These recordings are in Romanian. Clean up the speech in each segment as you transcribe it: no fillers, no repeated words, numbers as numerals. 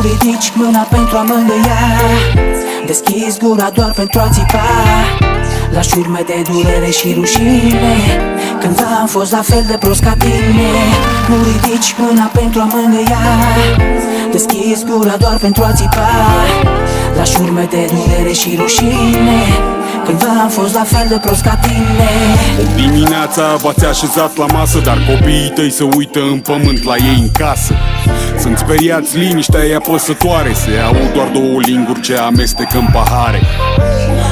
ridici mâna pentru a mângâia, deschizi gura doar pentru a țipa. Lași urme de durere și rușine, cândva am fost la fel de prost ca tine. Nu ridici mâna pentru a mângâia, deschizi gura doar pentru a țipa. Lași urme de durere și rușine, cândva am fost la fel de prost ca tine. Dimineața v-ați așezat la masă, dar copiii tăi se uită în pământ la ei în casă. Sunt speriați, liniștea e apăsătoare, se aud doar două linguri ce amestecă în pahare.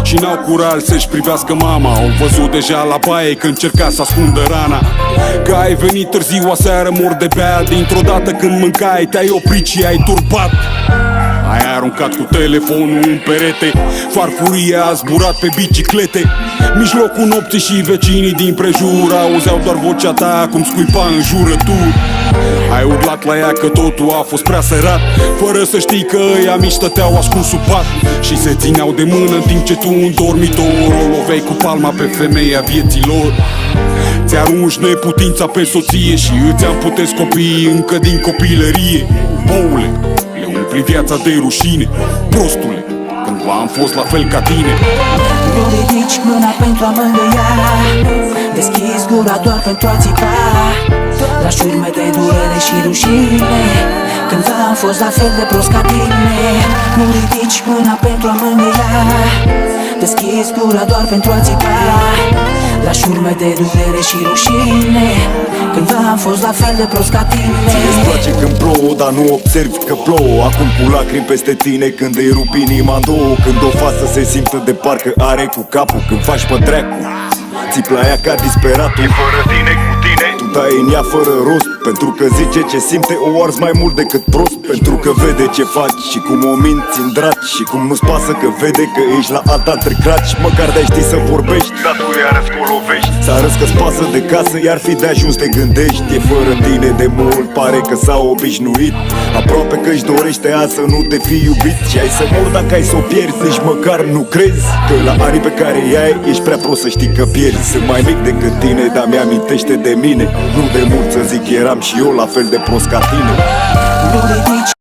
Și n-au curaj să-și privească mama, au văzut deja la baie când încerca să ascundă rana. Că ai venit târziu aseară, mor de bea, dintr-o dată când mâncai te-ai oprit și ai turbat. Ai aruncat cu telefonul în perete, farfuria a zburat pe biciclete. Mijlocul nopții și vecinii din prejur auzeau doar vocea ta cum scuipa în jurături. Ai urlat la ea că totul a fost prea sărat, fără să știi că ăia mici stăteau ascuns sub pat și se țineau de mână în timp ce tu în dormitor o loveai cu palma pe femeia vieții lor. Ți-arunci neputința pe soție și îți amputezi copiii încă din copilărie. Boule, le umpli viața de rușine, prostule, cândva am fost la fel ca tine. Nu ridici mâna pentru a mângâia, deschizi gura doar pentru a țipa. Lași urme de durere și rușine, cândva am fost la fel de prost ca tine. Nu ridici mâna pentru a mângâia, deschizi gura doar pentru a țipa. Lași urme de durere și rușine, cândva am fost la fel de prost ca tine. Ție-ți place când plouă, dar nu observi că plouă. Acum cu lacrimi peste tine când îi rupi inima în două, când o față se simte de parcă are cu capul, când faci pe dracu, țipi la ea ca disperatul. E fără tine cu tine, tu dai în ea fără rost, pentru că zice ce simte, o arzi mai mult decât prost. Pentru că vede ce faci și cum o minți în draci, și cum nu-ți pasă că vede că ești la alta între craci. Măcar de-ai ști să vorbești, dar tu iarăși o lovești. să arăți că-ți pasă de casă, iar fi de ajuns te gândești. E fără tine de mult, pare că s-a obișnuit, aproape că își dorește azi să nu te fi iubit. Și ai să mor dacă ai să o pierzi, nici măcar nu crezi că la anii pe care i-ai ești prea prost să știi că pierzi. Sunt mai mic decât tine, dar mi-amintește de mine. Nu de mult să zic eram și eu la fel de prost ca tine. Nu ridici